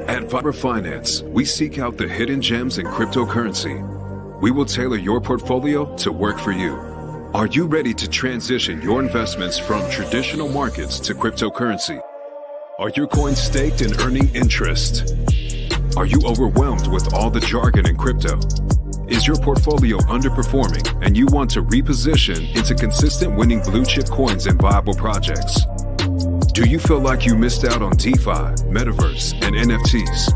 At Vibra Finance, we seek out the hidden gems in cryptocurrency. We will tailor your portfolio to work for you. Are you ready to transition your investments from traditional markets to cryptocurrency? Are your coins staked and earning interest? Are you overwhelmed with all the jargon in crypto? Is your portfolio underperforming and you want to reposition into consistent winning blue chip coins and viable projects? Do you feel like you missed out on DeFi, Metaverse, and NFTs?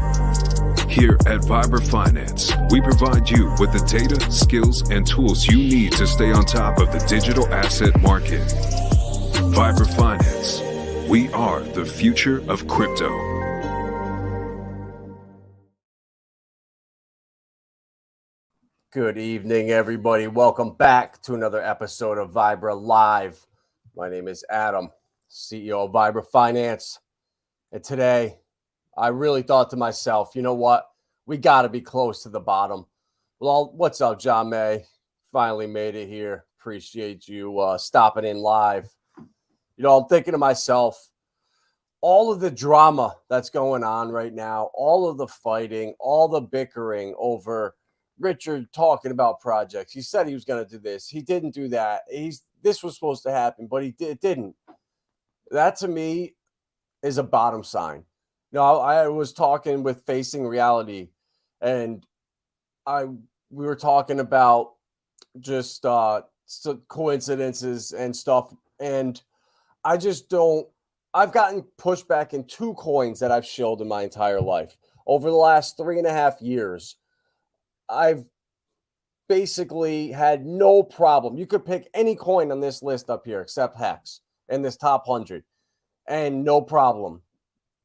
Here at Vibra Finance, we provide you with the data, skills, and tools you need to stay on top of the digital asset market. Vibra Finance. We are the future of crypto. Good evening, everybody. Welcome back to another episode of Vibra Live. My name is Adam, CEO of Vibra Finance. And today, I really thought to myself, you know what? We got to be close to the bottom. Well, what's up, John May? Finally made it here. Appreciate you stopping in live. You know, I'm thinking to myself, all of the drama that's going on right now, all of the fighting, all the bickering over Richard talking about projects. He said he was going to do this. He didn't do that. This was supposed to happen, but it didn't. That to me is a bottom sign. No, I was talking with Facing Reality, and we were talking about just coincidences and stuff, and I just don't. I've gotten pushback in 2 coins that I've shilled in my entire life over the last 3.5 years. I've basically had no problem. You could pick any coin on this list up here except HEX in this top 100, and no problem.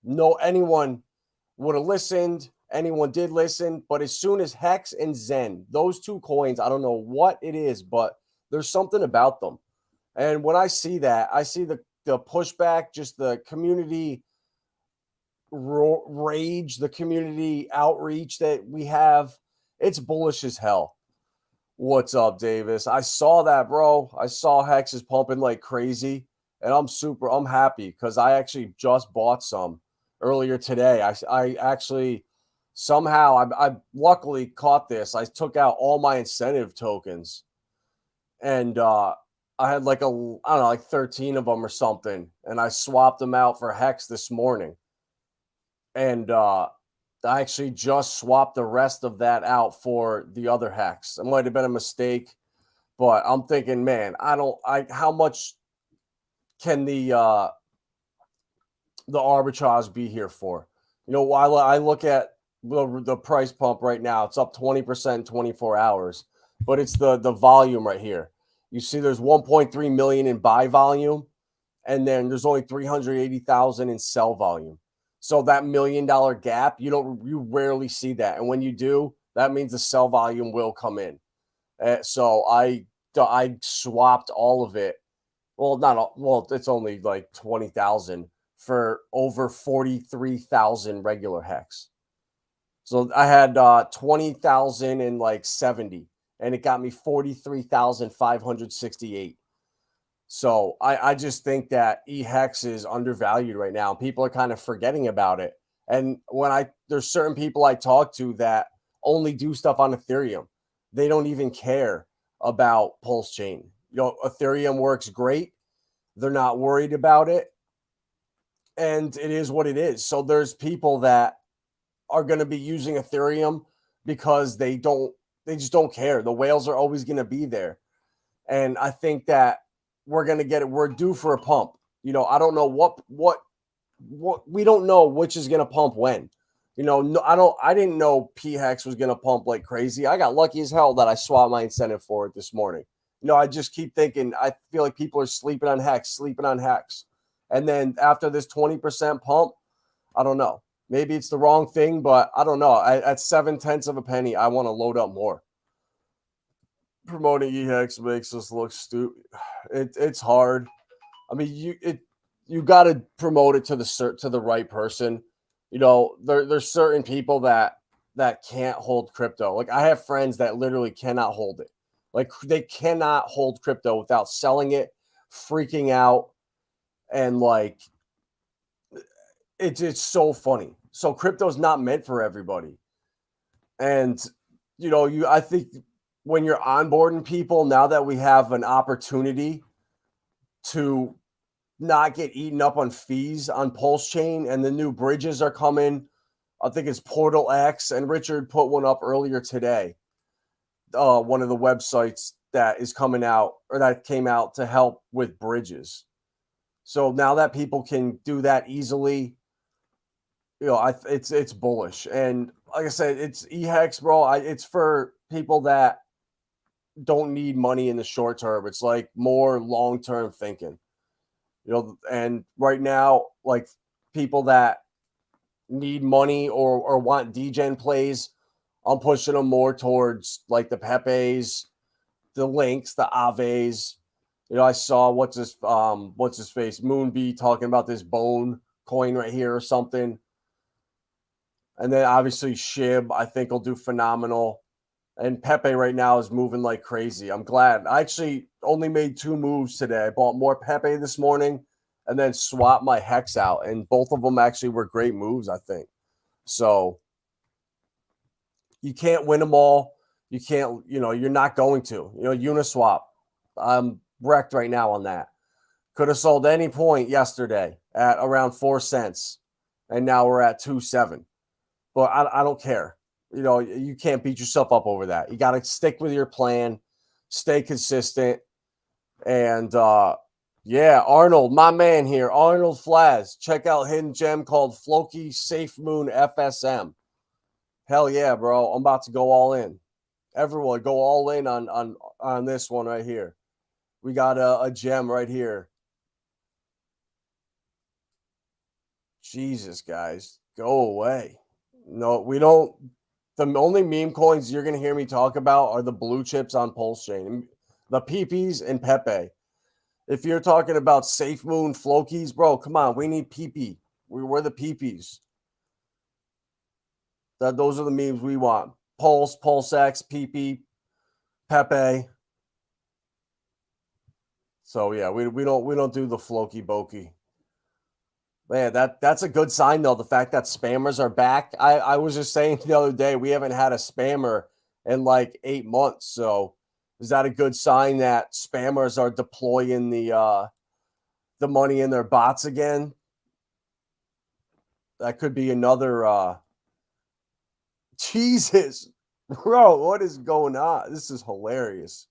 No, anyone would have listened. Anyone did listen. But as soon as HEX and Zen, those 2 coins, I don't know what it is, but there's something about them. And when I see that, I see the pushback, just the community rage, the community outreach that we have. It's bullish as hell. What's up, Davis? I saw that, bro. I saw HEX is pumping like crazy, and I'm happy because I actually just bought some earlier today. I actually somehow I luckily caught this. I took out all my incentive tokens, and I had like 13 of them or something, and I swapped them out for HEX this morning, and I actually just swapped the rest of that out for the other HEX. It might have been a mistake, but I'm thinking, man, how much can the arbitrage be here for? You know, while I look at the price pump right now, it's up 20% in 24 hours, but it's the volume right here. You see there's 1.3 million in buy volume, and then there's only 380,000 in sell volume. So that $1 million gap, you rarely see that. And when you do, that means the sell volume will come in. So I swapped all of it. Well, not all, well, it's only like 20,000 for over 43,000 regular HEX. So I had 20,000 and like 70, and it got me 43,568. So I just think that eHEX is undervalued right now. People are kind of forgetting about it. And there's certain people I talk to that only do stuff on Ethereum. They don't even care about Pulsechain. You know, Ethereum works great. They're not worried about it. And it is what it is. So there's people that are going to be using Ethereum because they just don't care. The whales are always going to be there. And I think that we're going to get it. We're due for a pump. You know, I don't know what we don't know which is going to pump when. You know, I didn't know PHEX was going to pump like crazy. I got lucky as hell that I swapped my incentive for it this morning. You know, I just keep thinking, I feel like people are sleeping on HEX. And then after this 20% pump, I don't know. Maybe it's the wrong thing, but I don't know. At 0.7 of a penny, I want to load up more. Promoting eHEX makes us look stupid. It's hard. I mean, you got to promote it to the right person. You know, there's certain people that can't hold crypto. Like I have friends that literally cannot hold it. Like they cannot hold crypto without selling it, freaking out, and like it's so funny. So crypto's not meant for everybody. And, I think when you're onboarding people, now that we have an opportunity to not get eaten up on fees on Pulsechain, and the new bridges are coming. I think it's Portal X, and Richard put one up earlier today. One of the websites that is coming out, or that came out to help with bridges. So now that people can do that easily, it's bullish. And like I said, it's eHEX, bro. It's for people that don't need money in the short term. It's like more long-term thinking. And right now, like people that need money or want degen plays, I'm pushing them more towards like the Pepes, the Links, the Aves. I saw what's his face, Moonbee, talking about this Bone coin right here or something. And then obviously Shib, I think will do phenomenal. And Pepe right now is moving like crazy. I'm glad. I actually only made 2 moves today. I bought more Pepe this morning and then swapped my Hex out. And both of them actually were great moves, I think. So you can't win them all. You can't, you're not going to. Uniswap, I'm wrecked right now on that. Could have sold any point yesterday at around 4 cents. And now we're at 2.7. But I don't care. You can't beat yourself up over that. You got to stick with your plan, stay consistent. And yeah, Arnold, my man here, Arnold Flaz. Check out hidden gem called Floki Safe Moon FSM. Hell yeah, bro. I'm about to go all in. Everyone, go all in on this one right here. We got a gem right here. Jesus, guys, go away. No, we don't. The only meme coins you're going to hear me talk about are the blue chips on Pulsechain, the PPs and Pepe. If you're talking about Safe Moon Flokies, bro, come on. We need PP. We're the PPs. Those are the memes we want. Pulse, PulseX, PP, Pepe. So yeah, we don't do the Floki Boki. Man, that's a good sign though. The fact that spammers are back. I was just saying the other day we haven't had a spammer in like 8 months. So is that a good sign that spammers are deploying the money in their bots again? That could be another. Jesus, bro, what is going on? This is hilarious.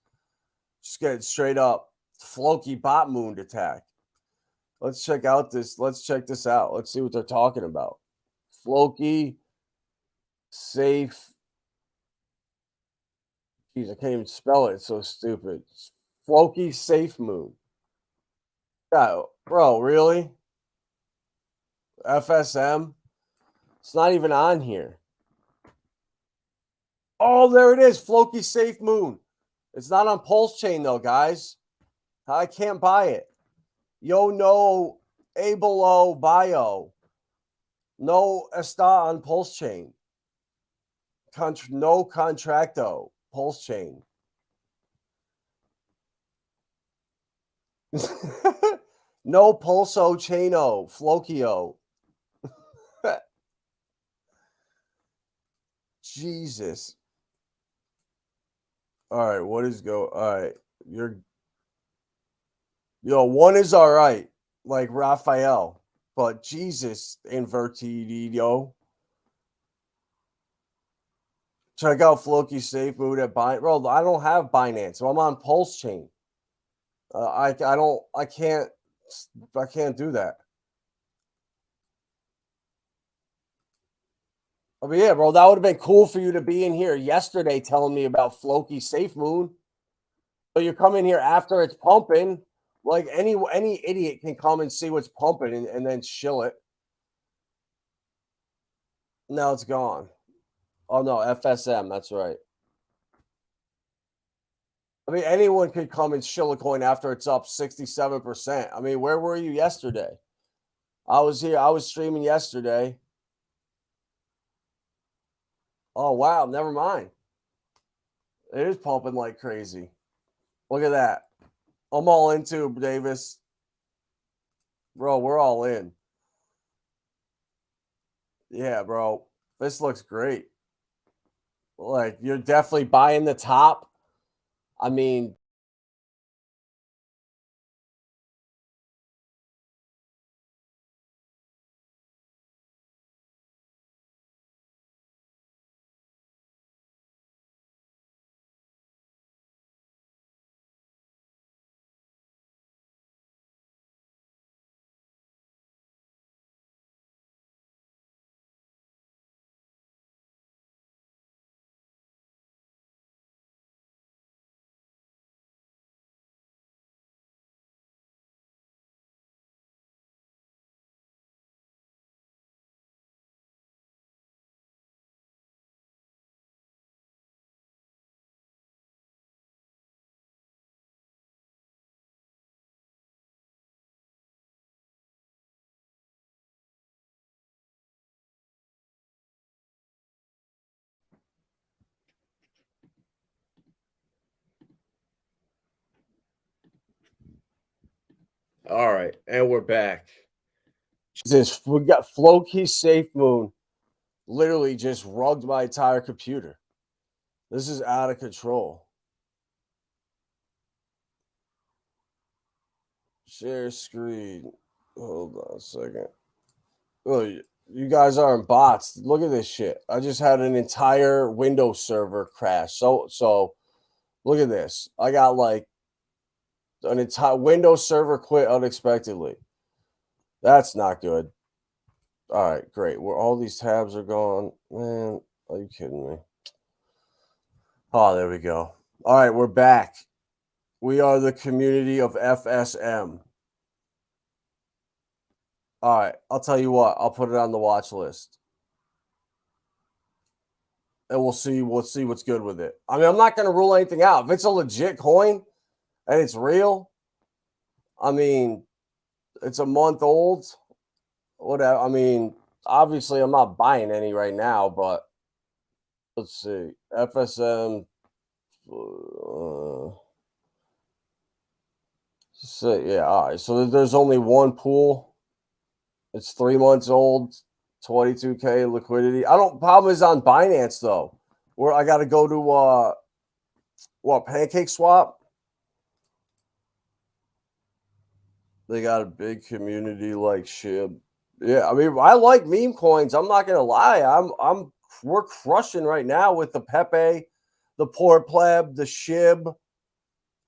Just get straight up Floki bot moon attack. Let's check out this. Let's check this out. Let's see what they're talking about. Floki, safe. Jeez, I can't even spell it. It's so stupid. Floki safe moon. Yeah, bro, really? FSM? It's not even on here. Oh, there it is. Floki safe moon. It's not on Pulsechain though, guys. I can't buy it. Yo, no, Abelo bio. No está on Pulsechain. No contracto. Pulsechain. No Pulso Chaino. Flokio. Jesus. All right, what is go? All right, one is all right, like Raphael, but Jesus, Invertido. Check out Floki Safe Mood at Binance. Bro, I don't have Binance, so I'm on Pulsechain. I can't do that. I mean, yeah, bro, that would have been cool for you to be in here yesterday telling me about Floki Safe Moon. So you come in here after it's pumping. Like any idiot can come and see what's pumping and then shill it. Now it's gone. Oh no, FSM, that's right. I mean, anyone could come and shill a coin after it's up 67%. I mean, where were you yesterday? I was here. I was streaming yesterday. Oh, wow. Never mind. It is pumping like crazy. Look at that. I'm all into Davis. Bro, we're all in. Yeah, bro. This looks great. Like, you're definitely buying the top. I mean, all right, and we're back. Jesus, we got Floki Safe Moon. Literally just rugged my entire computer. This is out of control. Share screen. Hold on a second. Oh, you guys aren't bots. Look at this shit. I just had an entire Windows server crash. So look at this. I got like an entire Windows server quit unexpectedly. That's not good. All right, great. Where all these tabs are gone, man. Are you kidding me? Oh, there we go. All right, we're back. We are the community of FSM. All right, I'll tell you what. I'll put it on the watch list, and we'll see. We'll see what's good with it. I mean, I'm not going to rule anything out. If it's a legit coin and it's real, I mean, it's a month old. Whatever. I mean, obviously, I'm not buying any right now, but let's see. FSM. So yeah, all right. So there's only one pool. It's 3 months old, 22K liquidity. I don't. Problem is on Binance though, where I got to go to Pancake Swap. They got a big community like Shib. Yeah, I mean, I like meme coins. I'm not gonna lie. We're crushing right now with the Pepe, the Poor Pleb, the Shib.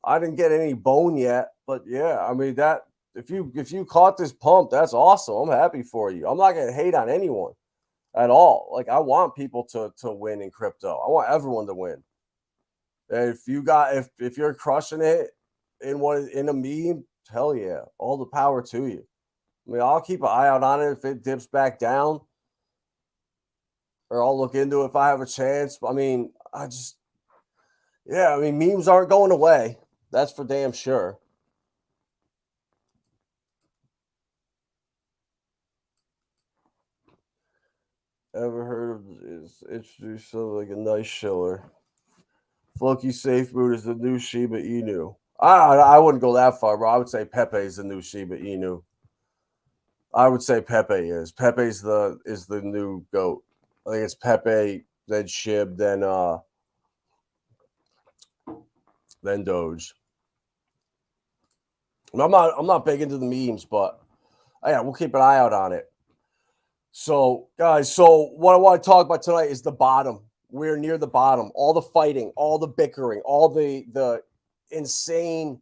I didn't get any bone yet, but yeah, I mean that if you caught this pump, that's awesome. I'm happy for you. I'm not gonna hate on anyone at all. Like I want people to win in crypto. I want everyone to win. If you got if you're crushing it in a meme, hell yeah, all the power to you. I mean, I'll keep an eye out on it if it dips back down, or I'll look into it if I have a chance. I mean, I mean, memes aren't going away. That's for damn sure. Ever heard of is introduced something like a nice shiller. Floki Safe Mood is the new Shiba Inu. I wouldn't go that far, bro. I would say Pepe is the new Shiba Inu. I would say Pepe is. Pepe's is the new GOAT. I think it's Pepe, then Shib, then Doge. I'm not big into the memes, but yeah, we'll keep an eye out on it. So, guys, what I want to talk about tonight is the bottom. We're near the bottom. All the fighting, all the bickering, all the insane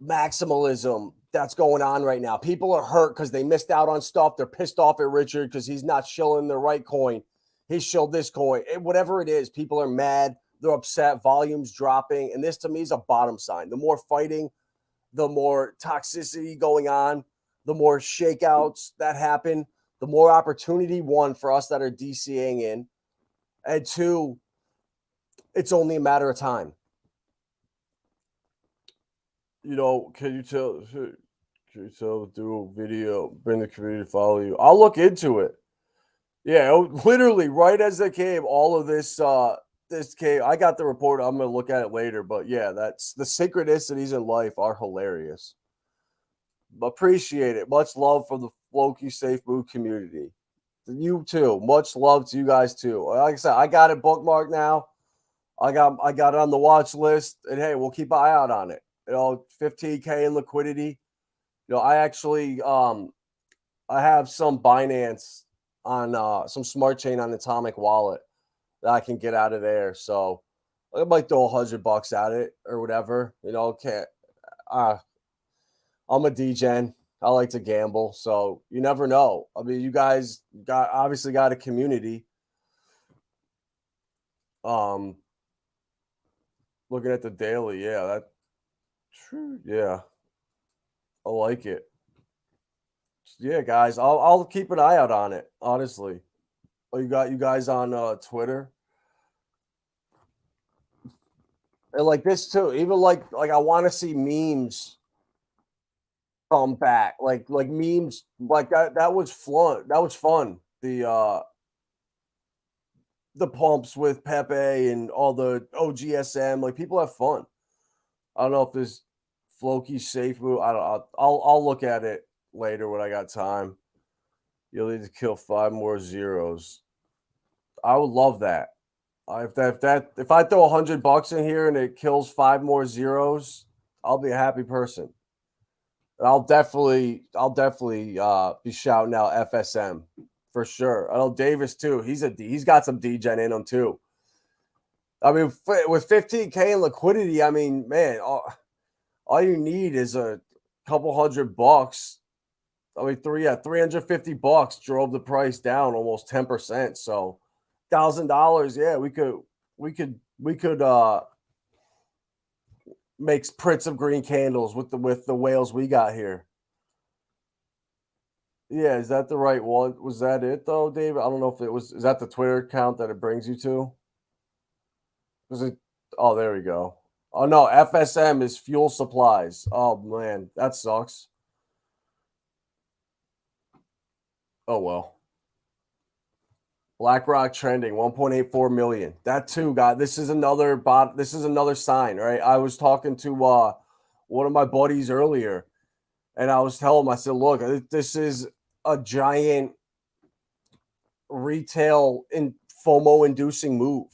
maximalism that's going on right now. People are hurt because they missed out on stuff. They're pissed off at Richard because he's not shilling the right coin. He shilled this coin. Whatever it is, people are mad. They're upset. Volume's dropping. And this, to me, is a bottom sign. The more fighting, the more toxicity going on, the more shakeouts that happen, the more opportunity, one, for us that are DCAing in, and two, it's only a matter of time. You know, can you tell, do a video, bring the community to follow you? I'll look into it. Yeah, literally, right as it came, all of this, this came. I got the report. I'm going to look at it later. But yeah, that's the synchronicities in life are hilarious. Appreciate it. Much love from the Floki Safe Mood community. You too. Much love to you guys too. Like I said, I got it bookmarked now. I got it on the watch list, and hey, we'll keep an eye out on it. 15K in liquidity. I actually I have some Binance on some smart chain on Atomic Wallet that I can get out of there. So I might throw $100 at it or whatever. Can't. I'm a DGen. I like to gamble, so you never know. I mean, you guys obviously got a community. Looking at the daily, yeah, yeah, I like it. Yeah, guys, I'll keep an eye out on it. Honestly, you got you guys on Twitter, and like this too. Even like I want to see memes come back, like memes like that. That was fun. That was fun. The pumps with Pepe and all the OGSM. Like people have fun. I don't know if this Floki safe move. I don't. I'll look at it later when I got time. You'll need to kill 5 more zeros. I would love that. If I throw $100 in here and it kills 5 more zeros, I'll be a happy person. And I'll definitely be shouting out FSM for sure. I know Davis too. He's got some degen in him too. I mean, with 15K in liquidity, I mean, man, all you need is a couple $100. I mean, $350 drove the price down almost 10%. So $1,000, yeah, we could make prints of green candles with the whales we got here. Yeah, is that the right one? Was that it though, David? I don't know if it was. Is that the Twitter account that it brings you to? Was it? Oh, there we go. Oh no, FSM is fuel supplies. Oh man, that sucks. Oh well. BlackRock trending 1.84 million. That too, God. This is another sign, right? I was talking to one of my buddies earlier, and I was telling him, I said, look, this is a giant retail and FOMO inducing move.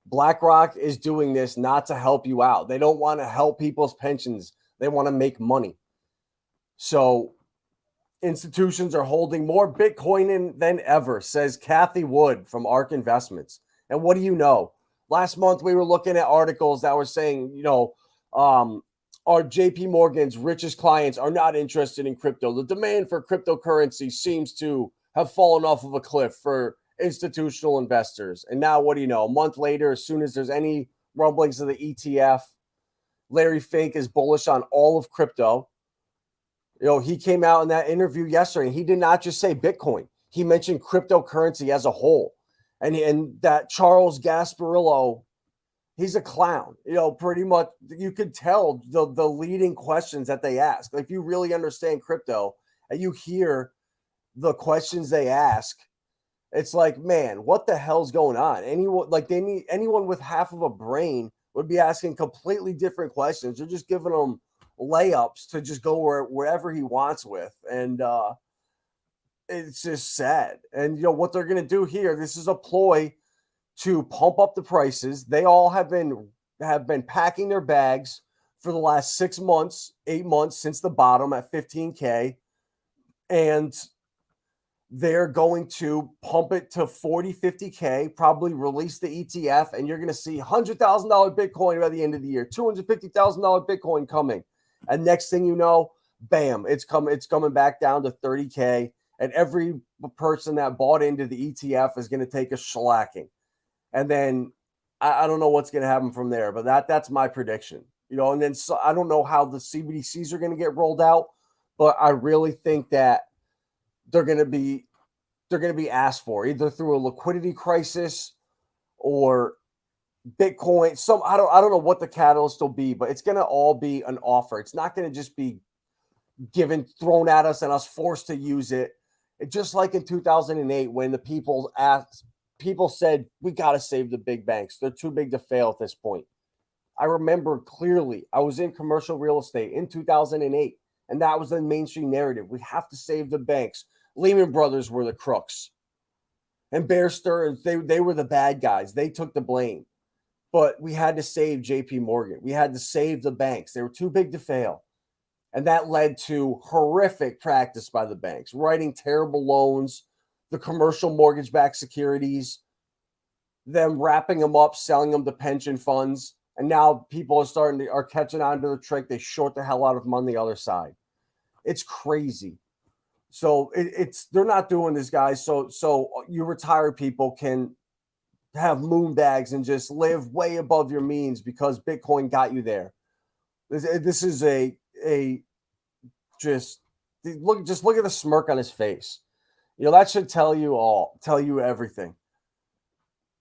BlackRock is doing this not to help you out. They don't want to help people's pensions. They want to make money. So institutions are holding more Bitcoin than ever, says Kathy Wood from ARK Investments. And what do you know? Last month, we were looking at articles that were saying, our JP Morgan's richest clients are not interested in crypto. The demand for cryptocurrency seems to have fallen off of a cliff for institutional investors. And now, what do you know? A month later, as soon as there's any rumblings of the ETF, Larry Fink is bullish on all of crypto. He came out in that interview yesterday, and he did not just say Bitcoin. He mentioned cryptocurrency as a whole. And that Charles Gasparillo, he's a clown. Pretty much you could tell the leading questions that they ask. Like, if you really understand crypto and you hear the questions they ask, it's like, man, what the hell's going on? Anyone with half of a brain would be asking completely different questions. They're just giving them layups to just go wherever he wants with. And it's just sad. And what they're going to do here, this is a ploy to pump up the prices. They all have been packing their bags for the last 6 months, 8 months since the bottom at 15K. And they're going to pump it to 40, 50K, probably release the ETF, and you're going to see $100,000 Bitcoin by the end of the year, $250,000 Bitcoin coming. And next thing you know, bam, it's coming back down to 30K. And every person that bought into the ETF is going to take a shellacking. And then I don't know what's going to happen from there, but that's my prediction. And then I don't know how the CBDCs are going to get rolled out, but I really think that they're going to be asked for either through a liquidity crisis or Bitcoin. I don't know what the catalyst will be, but it's going to all be an offer. It's not going to just be thrown at us and us forced to use it. It's just like in 2008 when the people said, we got to save the big banks. They're too big to fail at this point. I remember clearly I was in commercial real estate in 2008, and that was the mainstream narrative. We have to save the banks. Lehman Brothers were the crooks. And Bear Stearns, they were the bad guys. They took the blame. But we had to save JP Morgan. We had to save the banks. They were too big to fail. And that led to horrific practice by the banks, writing terrible loans, the commercial mortgage-backed securities, them wrapping them up, selling them to pension funds. And now people are catching on to the trick. They short the hell out of them on the other side. It's crazy. So they're not doing this, guys. So you retired people can have moon bags and just live way above your means because Bitcoin got you there. This is just look at the smirk on his face. That should tell you everything.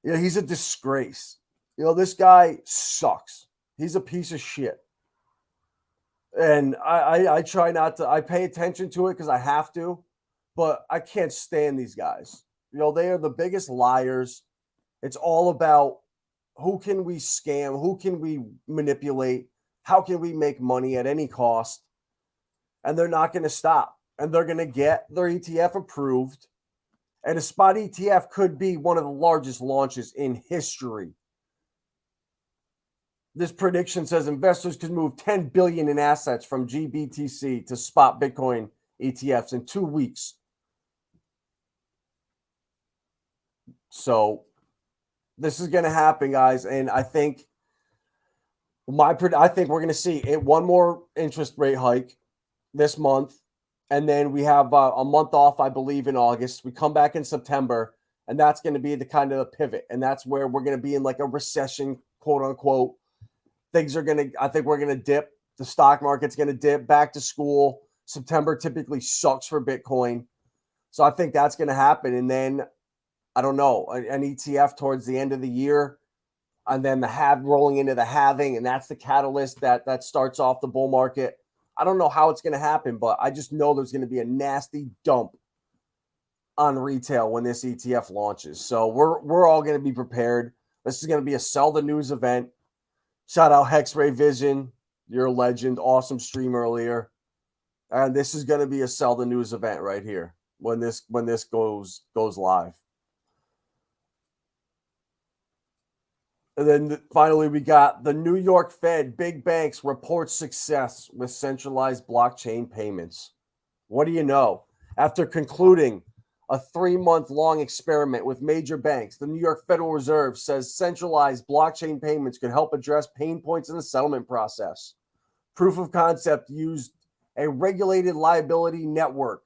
He's a disgrace. This guy sucks. He's a piece of shit. And I try not to, I pay attention to it because I have to, but I can't stand these guys. They are the biggest liars. It's all about who can we scam? Who can we manipulate? How can we make money at any cost? And they're not going to stop. And they're going to get their ETF approved. And a spot ETF could be one of the largest launches in history. This prediction says investors could move $10 billion in assets from GBTC to spot Bitcoin ETFs in 2 weeks. So this is going to happen, guys. And I think we're going to see one more interest rate hike this month. And then we have a month off, I believe, in August. We come back in September, and that's going to be the kind of the pivot. And that's where we're going to be in like a recession, quote unquote. I think we're going to dip. The stock market's going to dip. Back to school. September typically sucks for Bitcoin. So I think that's going to happen. And then, I don't know, an ETF towards the end of the year. And then the rolling into the halving. And that's the catalyst that starts off the bull market. I don't know how it's going to happen, but I just know there's going to be a nasty dump on retail when this ETF launches. So we're all going to be prepared. This is going to be a sell the news event. Shout out Hexray Vision. You're a legend. Awesome stream earlier. And this is going to be a sell the news event right here when this goes live. And then finally, we got the New York Fed, big banks report success with centralized blockchain payments. What do you know? After concluding a 3-month-long experiment with major banks, the New York Federal Reserve says centralized blockchain payments could help address pain points in the settlement process. Proof of concept used a regulated liability network.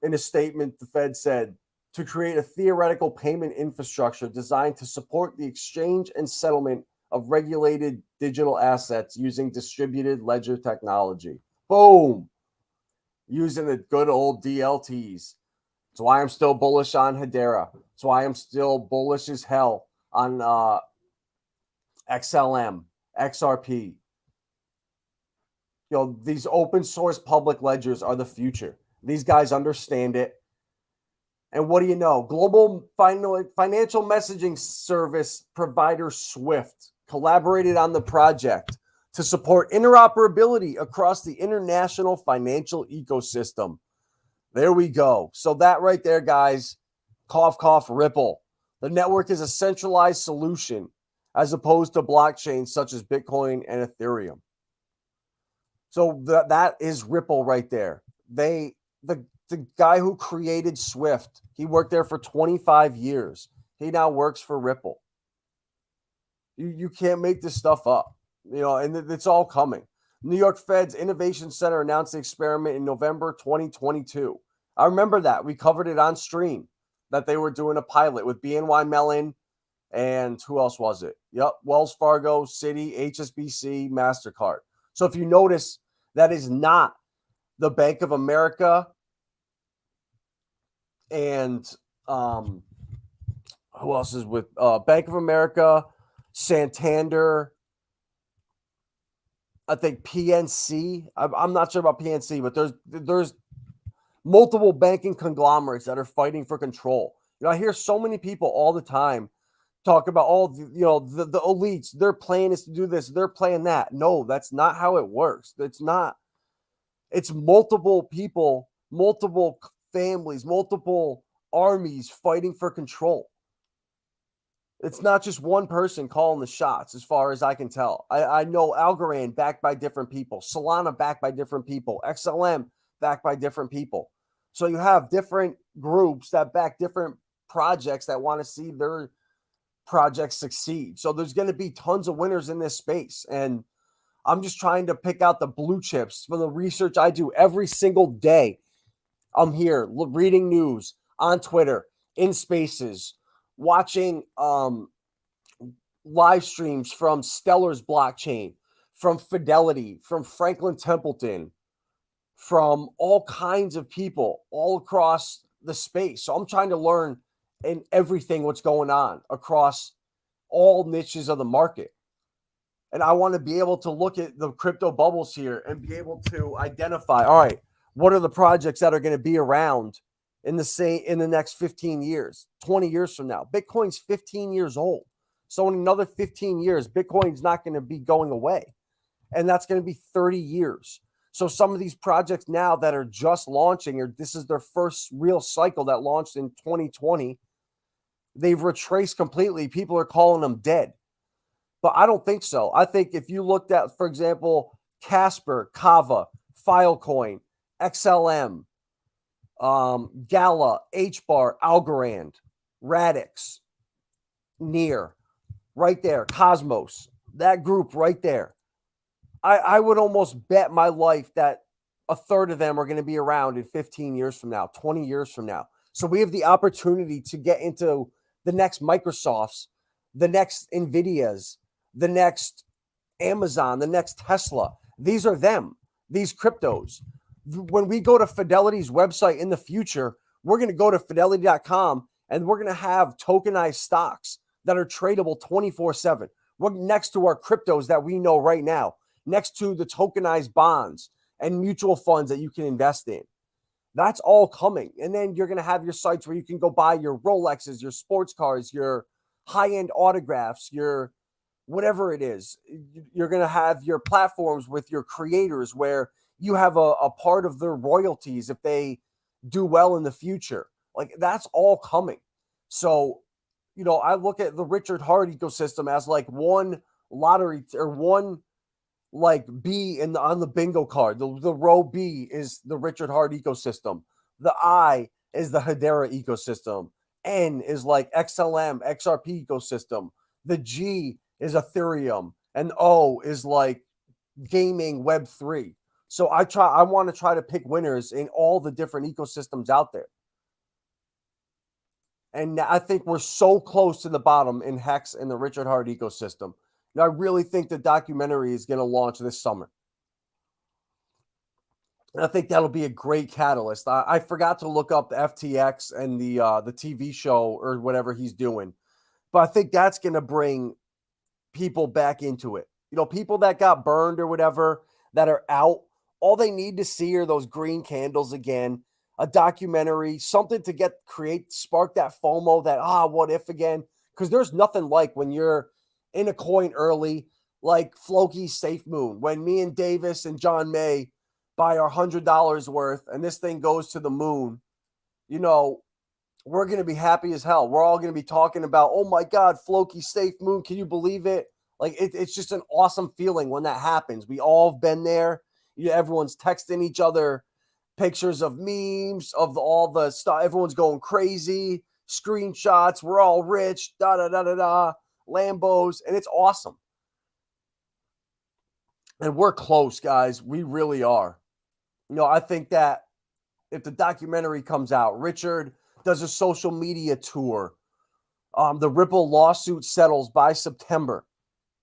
In a statement, the Fed said, to create a theoretical payment infrastructure designed to support the exchange and settlement of regulated digital assets using distributed ledger technology. Boom! Using the good old DLTs. That's why I'm still bullish on Hedera. That's why I'm still bullish as hell on XLM, XRP. These open source public ledgers are the future. These guys understand it. And what do you know? Global financial messaging service provider Swift collaborated on the project to support interoperability across the international financial ecosystem. There we go. So that right there, guys, cough, cough, Ripple. The network is a centralized solution as opposed to blockchains such as Bitcoin and Ethereum. So that is Ripple right there. The guy who created Swift, he worked there for 25 years. He now works for Ripple. You can't make this stuff up, and it's all coming. New York Fed's Innovation Center announced the experiment in November 2022. I remember that. We covered it on stream, that they were doing a pilot with BNY Mellon and who else was it? Yep, Wells Fargo, Citi, HSBC, MasterCard. So if you notice, that is not the Bank of America and who else is with Bank of America, Santander, I think PNC. I'm not sure about PNC, but there's multiple banking conglomerates that are fighting for control. I hear so many people all the time talk about all the elites. Their plan is to do this. They're playing that. No, that's not how it works. It's not. It's multiple people, multiple families, multiple armies fighting for control. It's not just one person calling the shots, as far as I can tell. I know Algorand backed by different people, Solana backed by different people, XLM backed by different people. So you have different groups that back different projects that want to see their projects succeed. So there's going to be tons of winners in this space. And I'm just trying to pick out the blue chips for the research I do every single day. I'm here reading news on Twitter, in spaces, watching live streams from Stellar's blockchain, from Fidelity, from Franklin Templeton, from all kinds of people all across the space. So I'm trying to learn in everything what's going on across all niches of the market. And I want to be able to look at the crypto bubbles here and be able to identify, all right, what are the projects that are going to be around in the next 15 years, 20 years from now? Bitcoin's 15 years old. So in another 15 years, Bitcoin's not going to be going away. And that's going to be 30 years. So some of these projects now that are just launching, or this is their first real cycle that launched in 2020, they've retraced completely. People are calling them dead. But I don't think so. I think if you looked at, for example, Casper, Kava, Filecoin, XLM, Gala, HBAR, Algorand, Radix, Near, right there, Cosmos, that group right there. I would almost bet my life that a third of them are going to be around in 15 years from now, 20 years from now. So we have the opportunity to get into the next Microsofts, the next NVIDIAs, the next Amazon, the next Tesla. These are them, these cryptos. When we go to Fidelity's website in the future, we're going to go to fidelity.com and we're going to have tokenized stocks that are tradable 24/7. We're next to our cryptos that we know right now, next to the tokenized bonds and mutual funds that you can invest in. That's all coming. And then you're going to have your sites where you can go buy your Rolexes, your sports cars, your high-end autographs, your whatever it is. You're going to have your platforms with your creators where you have a part of their royalties if they do well in the future. Like, that's all coming. So, you know, I look at the Richard Hart ecosystem as like one lottery or one like B on the bingo card. The row B is the Richard Hart ecosystem. The I is the Hedera ecosystem. N is like XLM, XRP ecosystem. The G is Ethereum. And O is like gaming Web3. So I want to try to pick winners in all the different ecosystems out there. And I think we're so close to the bottom in HEX and the Richard Hart ecosystem. And I really think the documentary is going to launch this summer. And I think that'll be a great catalyst. I forgot to look up the FTX and the TV show or whatever he's doing. But I think that's going to bring people back into it. You know, people that got burned or whatever that are out, all they need to see are those green candles again, a documentary, something to spark that FOMO, that, what if again? Because there's nothing like when you're in a coin early, like Floki's Safe Moon, when me and Davis and John May buy our $100 worth and this thing goes to the moon, you know, we're going to be happy as hell. We're all going to be talking about, oh my God, Floki's Safe Moon. Can you believe it? Like, it's just an awesome feeling when that happens. We all have been there. Everyone's texting each other pictures of memes of all the stuff. Everyone's going crazy. Screenshots. We're all rich. Lambos. And it's awesome. And we're close, guys. We really are. You know, I think that if the documentary comes out, Richard does a social media tour. The Ripple lawsuit settles by September.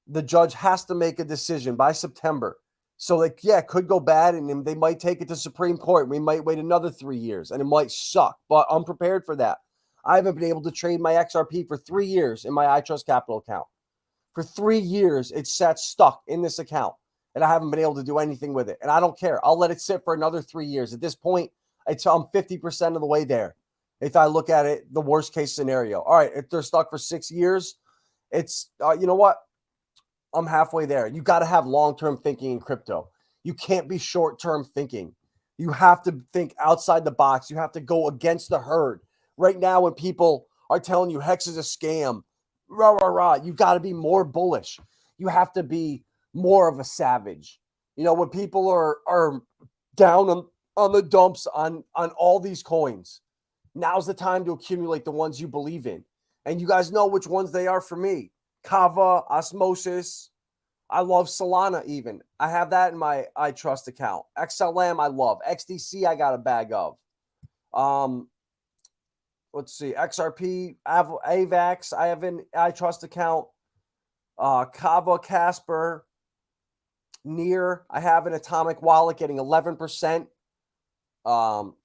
The judge has to make a decision by September. So, like, yeah, it could go bad, and they might take it to Supreme Court. We might wait another 3 years, and it might suck, but I'm prepared for that. I haven't been able to trade my XRP for 3 years in my iTrust Capital account. For 3 years, it sat stuck in this account, and I haven't been able to do anything with it, and I don't care. I'll let it sit for another 3 years. At this point, I'm 50% of the way there. If I look at it, the worst case scenario. All right, if they're stuck for 6 years, it's, you know what? I'm halfway there. You got to have long-term thinking in crypto. You can't be short-term thinking. You have to think outside the box. You have to go against the herd. right now when people are telling you HEX is a scam, rah, rah, rah, you got to be more bullish. You have to be more of a savage. You know, when people are down on the dumps on all these coins, now's the time to accumulate the ones you believe in. And you guys know which ones they are for me. Kava, Osmosis. I love Solana even. I have that in my ITRUST account. XLM I love. XDC I got a bag of. Let's see. XRP, AVAX I have an ITRUST account. Kava, Casper, Near I have an Atomic Wallet getting 11%.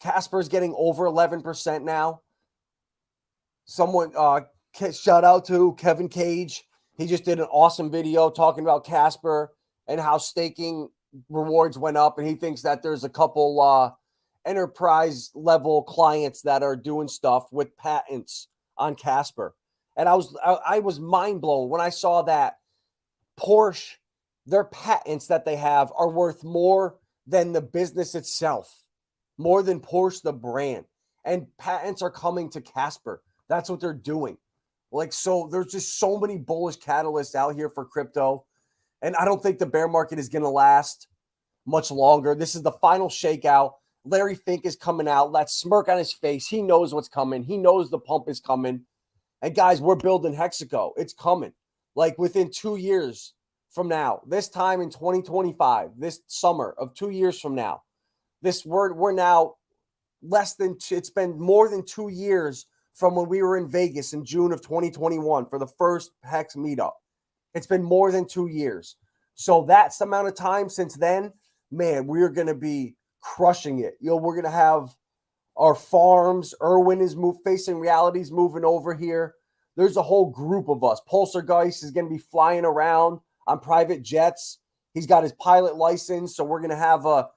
Casper is getting over 11% now. Someone shout out to Kevin Cage. He just did an awesome video talking about Casper and how staking rewards went up, and he thinks that there's a couple enterprise level clients that are doing stuff with patents on Casper. And I was mind blown when I saw that Porsche, their patents that they have are worth more than the business itself, more than Porsche the brand, and patents are coming to Casper. That's what they're doing. Like, so there's just so many bullish catalysts out here for crypto. And I don't think the bear market is going to last much longer. This is the final shakeout. Larry Fink is coming out. That smirk on his face. He knows what's coming. He knows the pump is coming. And guys, we're building Hexaco. It's coming. Like within 2 years from now, this time in 2025, this summer of 2 years from now, we're now it's been more than 2 years from when we were in Vegas in June of 2021 for the first HEX meetup. It's been more than 2 years. So that's the amount of time since then, man, we're going to be crushing it. You know, we're going to have our farms. Erwin is facing realities moving over here. There's a whole group of us. Poltergeist is going to be flying around on private jets. He's got his pilot license, so we're going to have a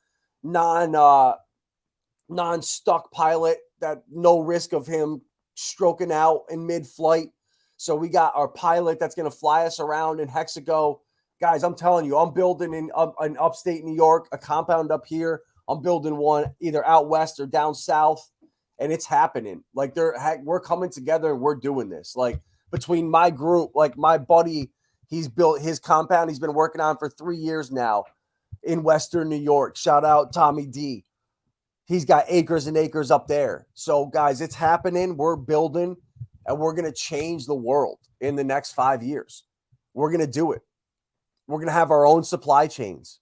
non-stuck pilot that no risk of him stroking out in mid-flight. So we got our pilot that's going to fly us around in Hexaco. Guys, I'm telling you, I'm building in upstate New York, a compound up here. I'm building one either out west or down south, and it's happening. Like we're coming together and we're doing this. Like between my group, like my buddy, he's built his compound he's been working on for 3 years now in Western New York. Shout out Tommy D. He's got acres and acres up there. So, guys, it's happening. We're building, and we're going to change the world in the next 5 years. We're going to do it. We're going to have our own supply chains.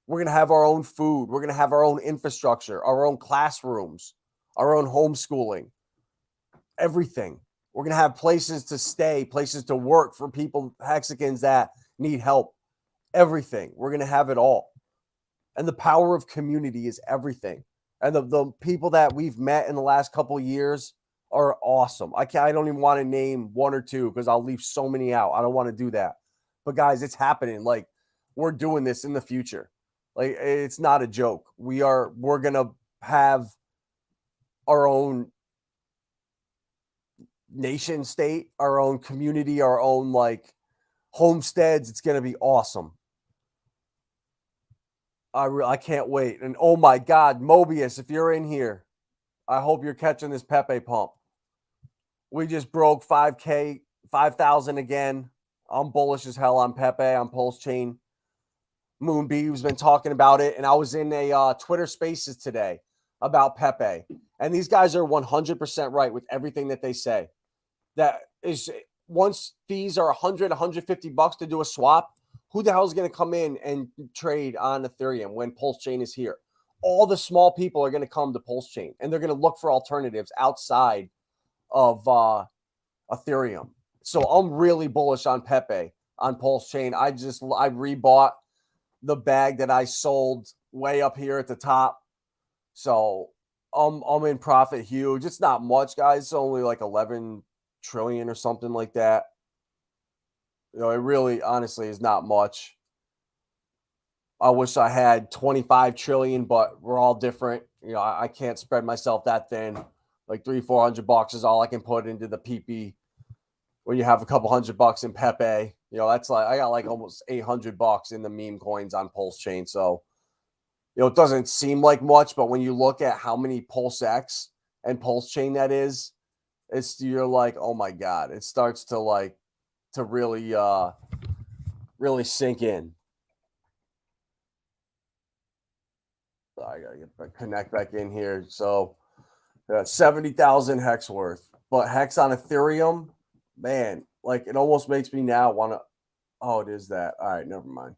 We're going to have our own food. We're going to have our own infrastructure, our own classrooms, our own homeschooling, everything. We're going to have places to stay, places to work for people, Hexicans that need help. Everything. We're going to have it all. And the power of community is everything. And the people that we've met in the last couple of years are awesome. I don't even want to name one or two because I'll leave so many out. I don't want to do that. But guys, it's happening. Like, we're doing this in the future. Like, it's not a joke. We're going to have our own nation state, our own community, our own like homesteads. It's going to be awesome. I can't wait. And oh my God, Mobius, if you're in here, I hope you're catching this Pepe pump. We just broke 5K, 5,000 again. I'm bullish as hell on Pepe, on Pulsechain. Moonbee's been talking about it. And I was in a Twitter Spaces today about Pepe. And these guys are 100% right with everything that they say. That is, once fees are $100, $150 to do a swap, who the hell is going to come in and trade on Ethereum when Pulsechain is here? All the small people are going to come to Pulsechain, and they're going to look for alternatives outside of Ethereum. So I'm really bullish on Pepe, on Pulsechain. I rebought the bag that I sold way up here at the top. So I'm in profit huge. It's not much, guys. It's only like 11 trillion or something like that. You know, it really, honestly, is not much. I wish I had 25 trillion, but we're all different. You know, I can't spread myself that thin. Like $300-400 is all I can put into the PP. When you have a couple $100 in Pepe, you know, that's like I got like almost $800 in the meme coins on Pulsechain. So, you know, it doesn't seem like much, but when you look at how many PulseX and Pulsechain that is, you're like, oh my God, it starts to like to really really sink in. So I gotta connect back in here. So 70,000 hex worth, but hex on Ethereum, man, like it almost makes me now want to. Oh, it is that. All right, never mind.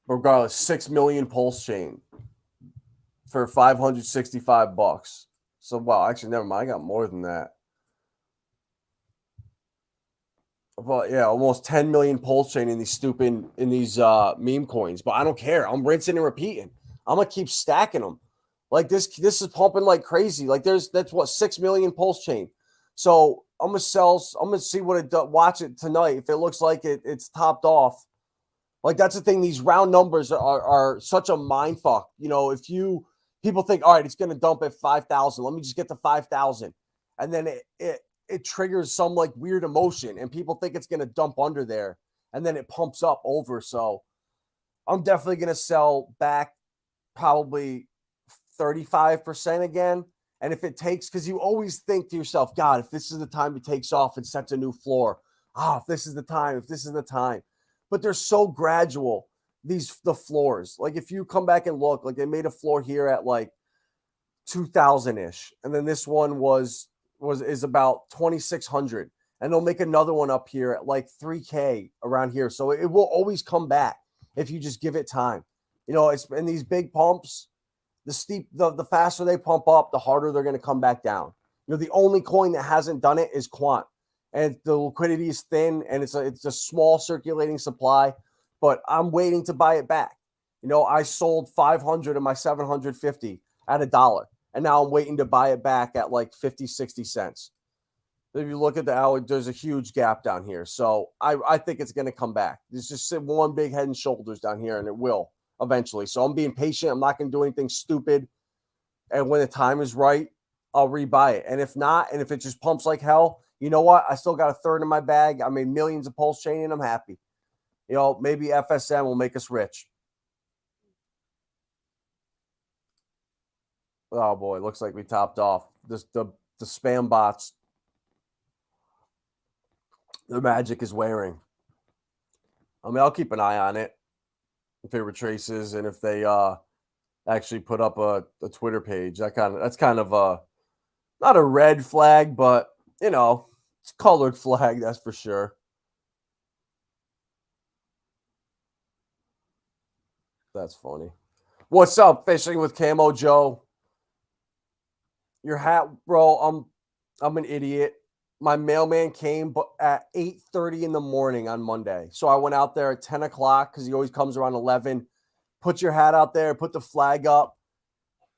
Regardless, 6 million pulse chain for $565. So, well, actually, never mind. I got more than that. But yeah, almost 10 million pulse chain in these meme coins. But I don't care. I'm rinsing and repeating. I'm gonna keep stacking them. Like this is pumping like crazy. Like that's what 6 million pulse chain. So I'm gonna sell. I'm gonna see what it does. Watch it tonight. If it looks like it's topped off. Like that's the thing. These round numbers are such a mind fuck. You know, if people think, all right, it's gonna dump at 5,000. Let me just get to 5,000, and then it triggers some like weird emotion, and people think it's gonna dump under there, and then it pumps up over. So I'm definitely gonna sell back probably 35% again. And if it takes, because you always think to yourself, God, if this is the time it takes off and sets a new floor, if this is the time, if this is the time. But they're so gradual, the floors. Like if you come back and look, like they made a floor here at like 2,000-ish. And then this one is about 2,600. And they'll make another one up here at like 3K around here. So it will always come back if you just give it time. You know, it's in these big pumps, the faster they pump up, the harder they're going to come back down. You know, the only coin that hasn't done it is Quant, and the liquidity is thin, and it's a small circulating supply. But I'm waiting to buy it back. You know, I sold 500 of my 750 at $1, and now I'm waiting to buy it back at like 50, 60 cents. If you look at the hour, there's a huge gap down here. So I think it's going to come back. There's just one big head and shoulders down here, and it will eventually. So I'm being patient. I'm not going to do anything stupid. And when the time is right, I'll rebuy it. And if not, and if it just pumps like hell, you know what? I still got a third in my bag. I made millions of pulse chain, and I'm happy. You know, maybe FSM will make us rich. Oh boy, looks like we topped off. The spam bots. The magic is wearing. I mean, I'll keep an eye on it if it retraces and if they actually put up a Twitter page. That's kind of not a red flag, but you know, it's a colored flag, that's for sure. That's funny. What's up, Fishing with Camo Joe? Your hat, bro. I'm an idiot. My mailman came at 8:30 in the morning on Monday. So I went out there at 10 o'clock because he always comes around 11. Put your hat out there, put the flag up.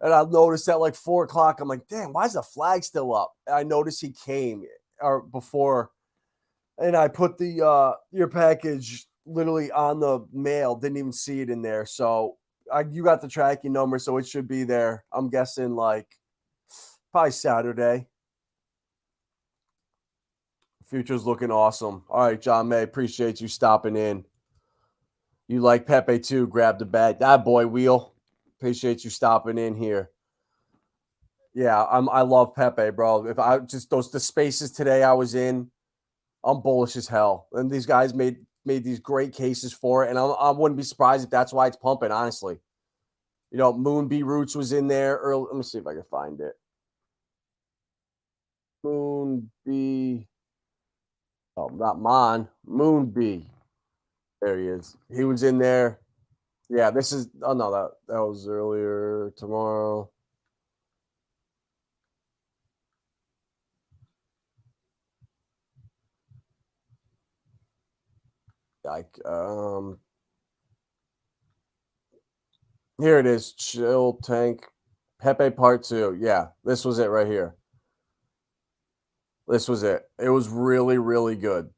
And I noticed at like 4 o'clock, I'm like, damn, why is the flag still up? And I noticed he came or before. And I put your package literally on the mail. Didn't even see it in there. So you got the tracking number, so it should be there. I'm guessing like probably Saturday. Future's looking awesome. All right, John May, appreciate you stopping in. You like Pepe too. Grab the bag. That boy, Wheel. Appreciate you stopping in here. Yeah, I love Pepe, bro. If I just the spaces today I was in, I'm bullish as hell. And these guys made these great cases for it. And I wouldn't be surprised if that's why it's pumping, honestly. You know, Moon B Roots was in there early. Let me see if I can find it. Moon B. Oh, not Mon. Moon B. There he is. He was in there. Yeah, this is. Oh no, that was earlier tomorrow. Like here it is. Chill Tank Pepe Part 2. Yeah, this was it right here. This was it. It was really, really good.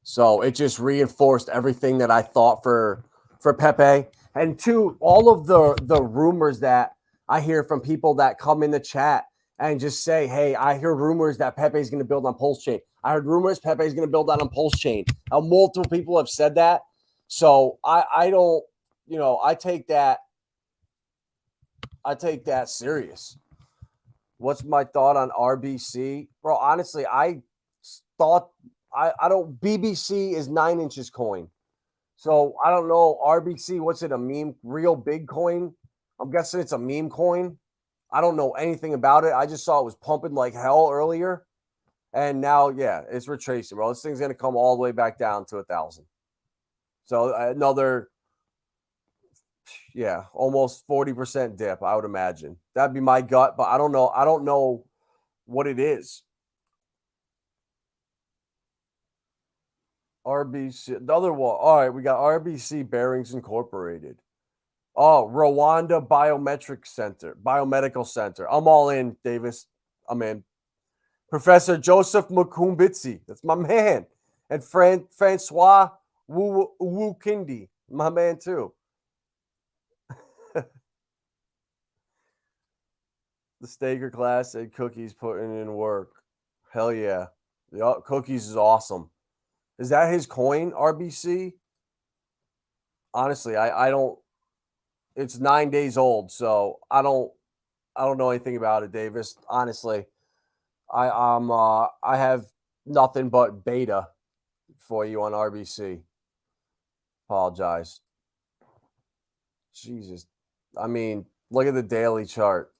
So it just reinforced everything that I thought for Pepe. And two, all of the rumors that I hear from people that come in the chat and just say, hey, I hear rumors that Pepe is going to build on Pulse Chain. I heard rumors Pepe is going to build on Pulse Chain. Now, multiple people have said that. So I don't, you know, I take that serious. What's my thought on RBC? Bro, honestly, I thought I don't BBC is 9 inches coin. So I don't know. RBC, what's it? A meme, real big coin? I'm guessing it's a meme coin. I don't know anything about it. I just saw it was pumping like hell earlier. And now, yeah, it's retracing, bro. This thing's going to come all the way back down to 1,000. So another, yeah, almost 40% dip, I would imagine. That'd be my gut, but I don't know. I don't know what it is. RBC, the other one. All right, we got RBC Bearings Incorporated. Oh, Rwanda Biomedical Center. I'm all in, Davis. I'm in. Professor Joseph Mukumbitsi. That's my man. And Francois Wukindi. My man, too. The Staker class said Cookies putting in work. Hell yeah. The Cookies is awesome. Is that his coin, RBC? Honestly, I don't. It's 9 days old, so I don't know anything about it, Davis. Honestly, I have nothing but beta for you on RBC. Apologize. Jesus, I mean, look at the daily chart.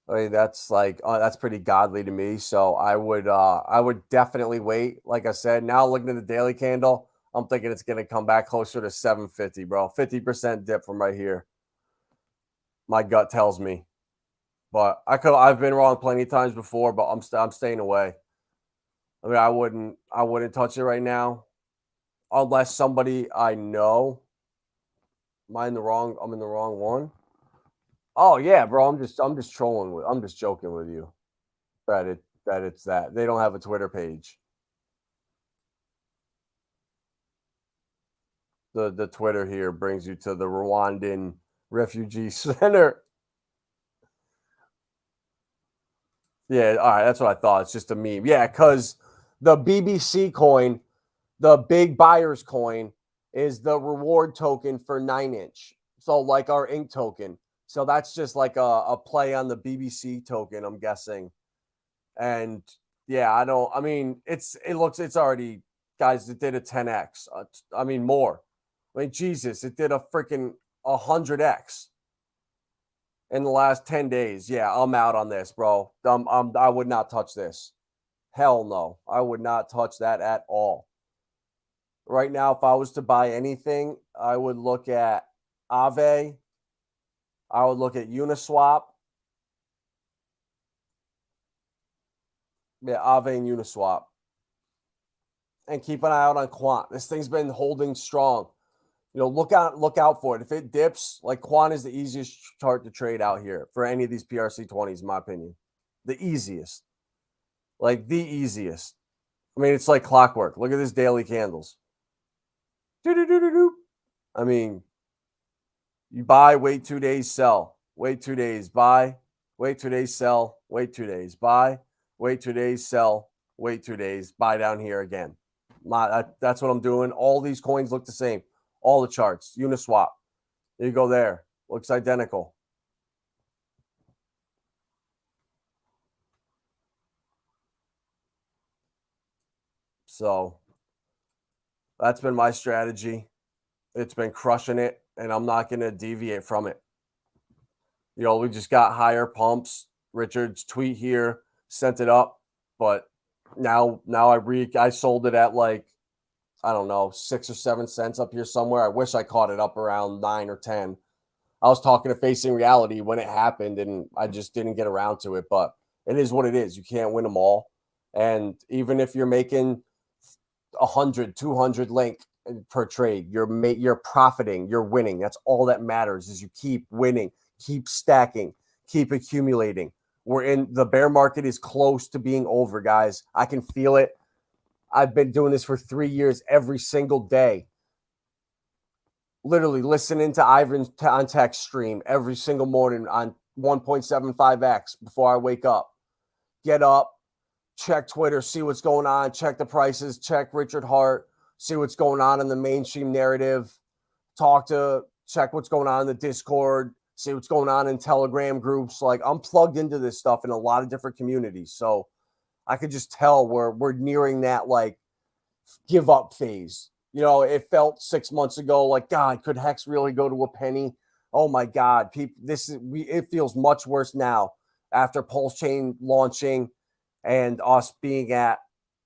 I mean, that's that's pretty godly to me. So I would definitely wait. Like I said, now looking at the daily candle, I'm thinking it's going to come back closer to 750, bro. 50% dip from right here. My gut tells me, but I've been wrong plenty of times before, but I'm staying away. I mean, I wouldn't touch it right now, unless somebody I know. I'm in the wrong one. Oh yeah, bro. I'm just trolling I'm just joking with you. That it's that. They don't have a Twitter page. The Twitter here brings you to the Rwandan Refugee Center. Yeah, all right, that's what I thought. It's just a meme. Yeah, because the BBC coin, the big buyer's coin, is the reward token for 9-inch. So like our ink token. So that's just like a play on the BBC token, I'm guessing. And yeah, it's already, guys, it did a 10x. I mean, more. I mean, Jesus, it did a freaking 100x in the last 10 days. Yeah, I'm out on this, bro. I would not touch this. Hell no. I would not touch that at all. Right now, if I was to buy anything, I would look at Aave. I would look at Uniswap. Yeah, Aave and Uniswap. And keep an eye out on Quant. This thing's been holding strong. You know, look out for it. If it dips, like Quant is the easiest chart to trade out here for any of these PRC20s, in my opinion. The easiest. Like the easiest. I mean, it's like clockwork. Look at this daily candles. I mean, you buy, wait 2 days, sell. Wait 2 days, buy. Wait 2 days, sell. Wait 2 days, buy. Wait 2 days, sell. Wait 2 days, buy down here again. That's what I'm doing. All these coins look the same. All the charts. Uniswap. There you go there. Looks identical. So that's been my strategy. It's been crushing it, and I'm not going to deviate from it. You know, we just got higher pumps. Richard's tweet here sent it up, but now I sold it at like, I don't know, 6 or 7 cents up here somewhere. I wish I caught it up around 9 or 10. I was talking to Facing Reality when it happened, and I just didn't get around to it. But it is what it is. You can't win them all. And even if you're making 100, 200 link per trade, you're profiting, you're winning. That's all that matters, is you keep winning, keep stacking, keep accumulating. The bear market is close to being over, guys. I can feel it. I've been doing this for 3 years every single day. Literally listening to Ivan's on text stream every single morning on 1.75x before I wake up. Get up, check Twitter, see what's going on, check the prices, check Richard Hart, see what's going on in the mainstream narrative, check what's going on in the Discord, see what's going on in Telegram groups. Like, I'm plugged into this stuff in a lot of different communities. So I could just tell we're nearing that like give up phase. You know, it felt 6 months ago like, God, could HEX really go to a penny? Oh my God, people, it feels much worse now after Pulsechain launching and us being at,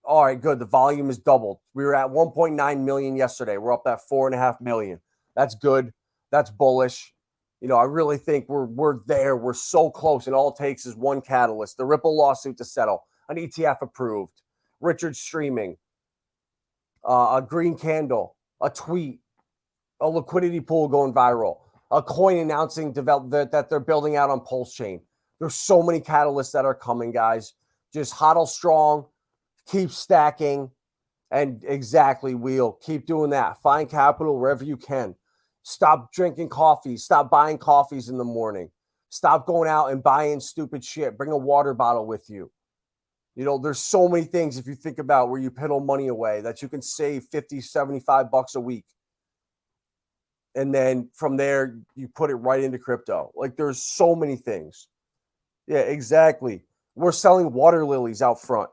all right, good. The volume is doubled. We were at 1.9 million yesterday. We're up at 4.5 million. That's good. That's bullish. You know, I really think we're there. We're so close. And all it takes is one catalyst, the Ripple lawsuit to settle, an ETF approved, Richard streaming, a green candle, a tweet, a liquidity pool going viral, a coin announcing that they're building out on Pulsechain. There's so many catalysts that are coming, guys. Just hodl strong, keep stacking, and exactly, Wheel, keep doing that. Find capital wherever you can. Stop drinking coffee. Stop buying coffees in the morning. Stop going out and buying stupid shit. Bring a water bottle with you. You know, there's so many things if you think about where you piddle money away that you can save 50, 75 bucks a week. And then from there, you put it right into crypto. Like, there's so many things. Yeah, exactly. We're selling water lilies out front.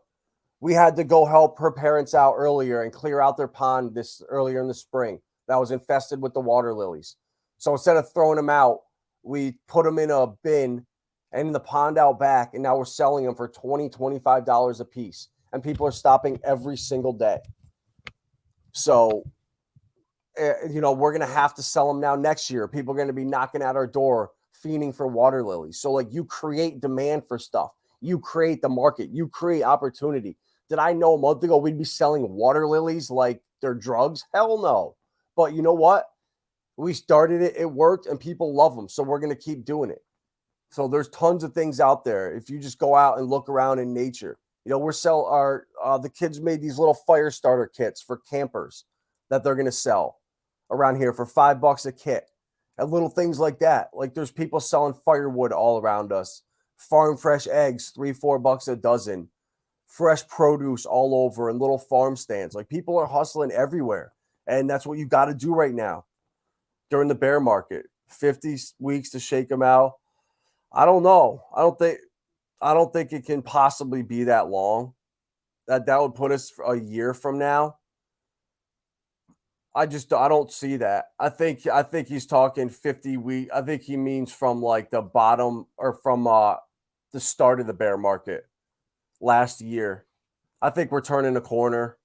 We had to go help her parents out earlier and clear out their pond earlier in the spring that was infested with the water lilies. So instead of throwing them out, we put them in a bin and in the pond out back, and now we're selling them for $20, $25 a piece. And people are stopping every single day. So, you know, we're going to have to sell them now next year. People are going to be knocking at our door, fiending for water lilies. So, like, you create demand for stuff. You create the market. You create opportunity. Did I know a month ago we'd be selling water lilies like they're drugs? Hell no. But you know what? We started it. It worked, and people love them. So we're going to keep doing it. So there's tons of things out there. If you just go out and look around in nature, you know, the kids made these little fire starter kits for campers that they're going to sell around here for $5 a kit, and little things like that. Like, there's people selling firewood all around us, farm fresh eggs, $3-4 a dozen, fresh produce all over, and little farm stands. Like, people are hustling everywhere. And that's what you got to do right now during the bear market. 50 weeks to shake them out. I don't know. I don't think it can possibly be that long. That would put us a year from now. I don't see that. I think he's talking 50 weeks. I think he means from like the bottom or from the start of the bear market last year. I think we're turning a corner.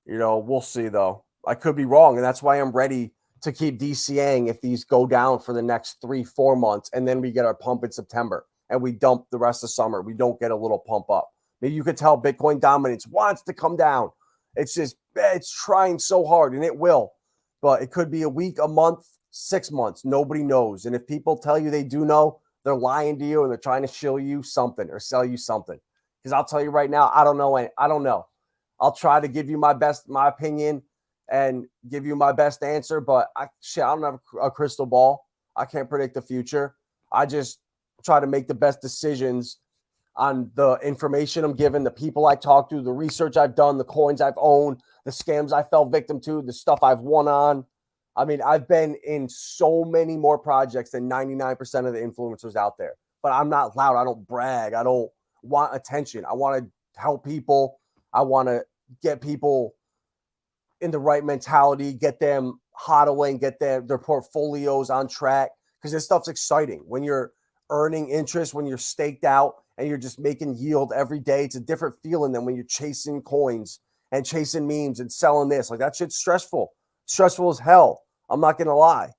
You know, we'll see though. I could be wrong, and that's why I'm ready to keep DCAing if these go down for the next 3-4 months, and then we get our pump in September and we dump the rest of summer. We don't get a little pump up. Maybe you could tell Bitcoin dominance wants to come down. It's trying so hard, and it will. But it could be a week, a month, 6 months. Nobody knows. And if people tell you they do know, they're lying to you and they're trying to shill you something or sell you something. Because I'll tell you right now, I don't know. I don't know. I'll try to give you my opinion and give you my best answer, but I don't have a crystal ball. I can't predict the future. I just try to make the best decisions on the information I'm given, the people I talk to, the research I've done, the coins I've owned, the scams I fell victim to, the stuff I've won on. I mean, I've been in so many more projects than 99% of the influencers out there, but I'm not loud. I don't brag. I don't want attention. I want to help people. I want to get people in the right mentality, get them hodling, get their portfolios on track, because this stuff's exciting. When you're earning interest, when you're staked out and you're just making yield every day, it's a different feeling than when you're chasing coins and chasing memes and selling this. Like, that shit's stressful as hell. I'm not going to lie.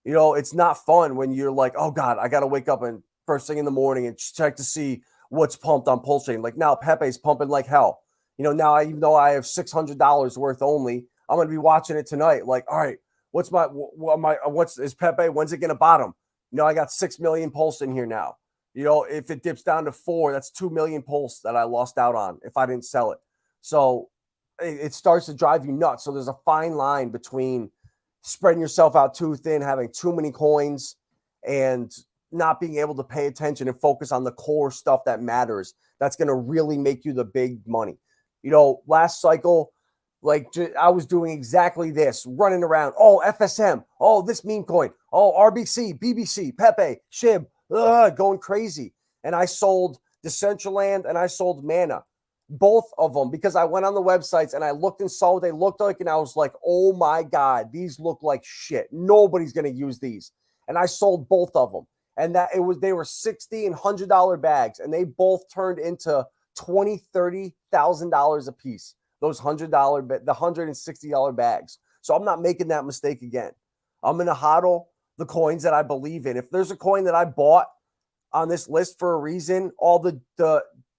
You know, it's not fun when you're like, oh God, I got to wake up and first thing in the morning and check to see what's pumped on Pulsechain. Like, now Pepe's pumping like hell. You know, now even though I have $600 worth only, I'm going to be watching it tonight. Like, all right, is Pepe, when's it going to bottom? You know, I got 6 million pulse in here now. You know, if it dips down to 4, that's 2 million pulse that I lost out on if I didn't sell it. So it starts to drive you nuts. So there's a fine line between spreading yourself out too thin, having too many coins, and not being able to pay attention and focus on the core stuff that matters. That's going to really make you the big money. You know, last cycle, like, I was doing exactly this, running around. Oh, FSM. Oh, this meme coin. Oh, RBC, BBC, Pepe, Shib, going crazy. And I sold Decentraland and I sold Mana, both of them, because I went on the websites and I looked and saw what they looked like. And I was like, oh my God, these look like shit. Nobody's going to use these. And I sold both of them. And they were $60 and $100 bags. And they both turned into $20,000, $30,000 a piece. Those the $160 bags. So I'm not making that mistake again. I'm going to hodl the coins that I believe in. If there's a coin that I bought on this list for a reason, all the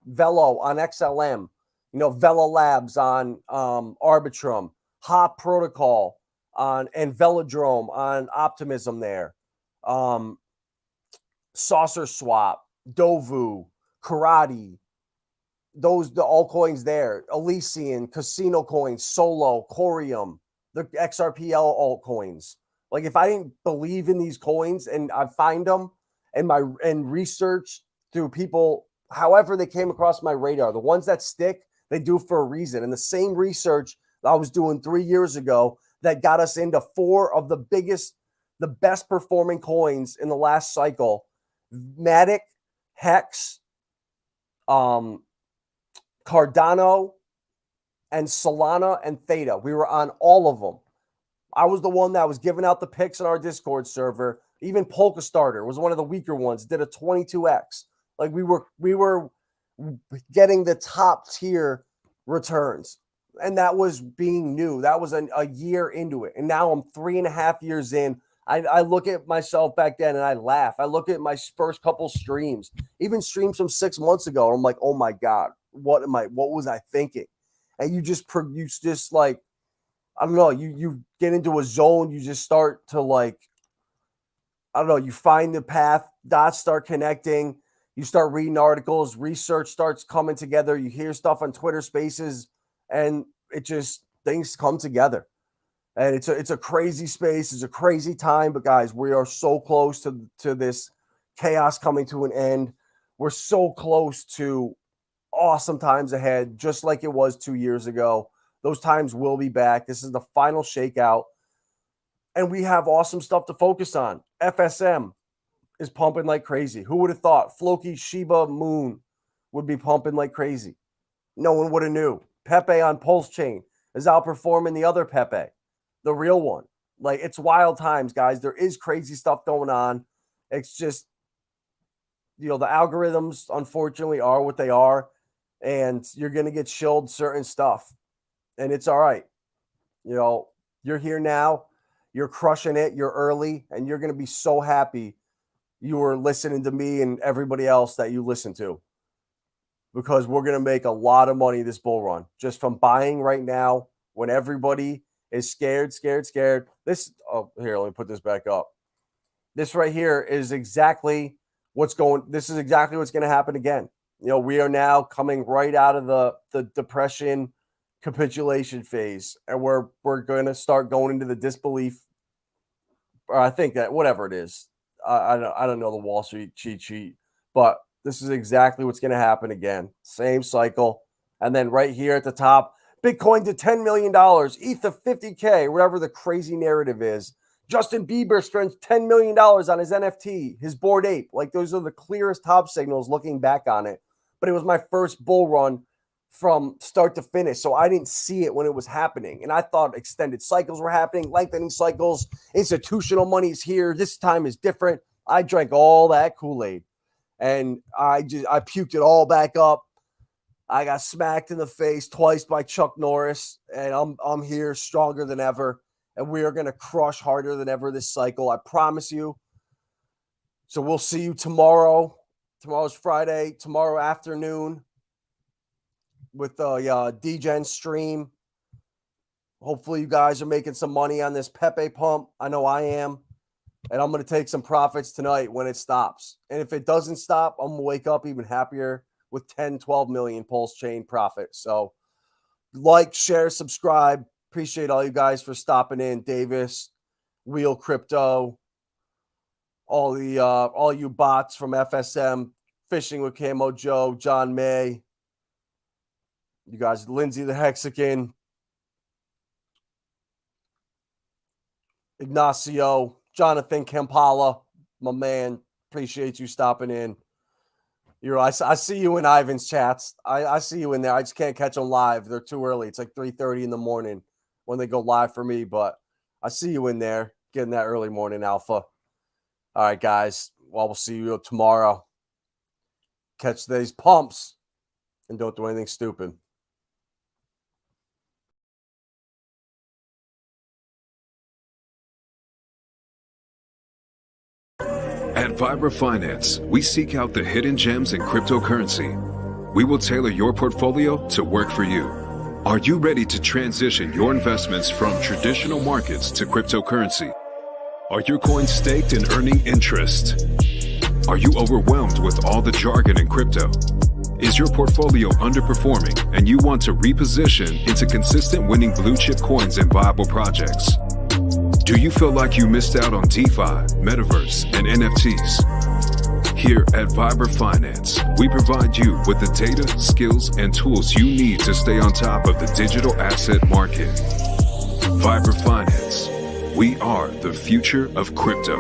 Velo on XLM, Velo Labs on Arbitrum, Hop Protocol on, and Velodrome on Optimism there, Saucer Swap, Dovu, Karate, the altcoins there, Elysian, Casino Coins, Solo, Corium, the XRPL altcoins. Like, if I didn't believe in these coins and I find them and research through people, however they came across my radar, the ones that stick, they do for a reason. And the same research that I was doing 3 years ago that got us into 4 of the best performing coins in the last cycle: Matic, Hex, Cardano, and Solana and Theta. We were on all of them. I was the one that was giving out the picks on our Discord server. Even Polka Starter was one of the weaker ones, did a 22x. Like, we were getting the top tier returns. And that was being new. That was a year into it. And now I'm 3.5 years in. I look at myself back then and I laugh. I look at my first couple streams, even streams from 6 months ago. I'm like, oh my God, what was I thinking? And you just like, I don't know, you get into a zone, you just start to, like, I don't know, you find the path, dots start connecting, you start reading articles, research starts coming together, you hear stuff on Twitter Spaces, and things come together. And it's a crazy space, it's a crazy time, but guys, we are so close to this chaos coming to an end. We're so close to awesome times ahead, just like it was 2 years ago. Those times will be back. This is the final shakeout. And we have awesome stuff to focus on. FSM is pumping like crazy. Who would have thought Floki Shiba Moon would be pumping like crazy? No one would have knew. Pepe on Pulsechain is outperforming the other Pepe, the real one. Like, it's wild times, guys. There is crazy stuff going on. It's just, the algorithms, unfortunately, are what they are. And you're going to get shilled certain stuff. And it's all right. You're here now, you're crushing it, you're early, and you're going to be so happy you were listening to me and everybody else that you listen to, because we're going to make a lot of money this bull run just from buying right now when everybody is scared. This, here, let me put this back up. This right here is exactly what's going to happen again. We are now coming right out of the depression capitulation phase, and we're going to start going into the disbelief, or I think that whatever it is, I don't know the Wall Street cheat sheet, but this is exactly what's going to happen again. Same cycle. And then right here at the top, Bitcoin to $10 million, ETH to 50K, whatever the crazy narrative is. Justin Bieber spends $10 million on his NFT, his Bored Ape. Like, those are the clearest top signals looking back on it. But it was my first bull run from start to finish, so I didn't see it when it was happening. And I thought extended cycles were happening, lengthening cycles, institutional money is here, this time is different. I drank all that Kool-Aid, and I puked it all back up. I got smacked in the face twice by Chuck Norris, and I'm here stronger than ever, and we are going to crush harder than ever this cycle, I promise you. So we'll see you tomorrow. Tomorrow's Friday, tomorrow afternoon, with the DGen stream. Hopefully you guys are making some money on this Pepe pump. I know I am. And I'm going to take some profits tonight when it stops. And if it doesn't stop, I'm going to wake up even happier with 10, 12 million Pulsechain profit. So like, share, subscribe. Appreciate all you guys for stopping in. Davis, Wheel Crypto, all you bots from FSM, Fishing with Camo Joe, John May, you guys, Lindsay the Hexagon, Ignacio, Jonathan Kampala, my man, appreciate you stopping in. I see you in Ivan's chats. I see you in there. I just can't catch them live. They're too early. It's like 3:30 in the morning when they go live for me, but I see you in there getting that early morning alpha. All right, guys. Well, we'll see you tomorrow. Catch these pumps and don't do anything stupid. At Vibra Finance, we seek out the hidden gems in cryptocurrency. We will tailor your portfolio to work for you. Are you ready to transition your investments from traditional markets to cryptocurrency? Are your coins staked and earning interest? Are you overwhelmed with all the jargon in crypto? Is your portfolio underperforming and you want to reposition into consistent winning blue chip coins and viable projects? Do you feel like you missed out on DeFi, Metaverse, and NFTs? Here at Vibra Finance, we provide you with the data, skills, and tools you need to stay on top of the digital asset market. Vibra Finance, we are the future of crypto.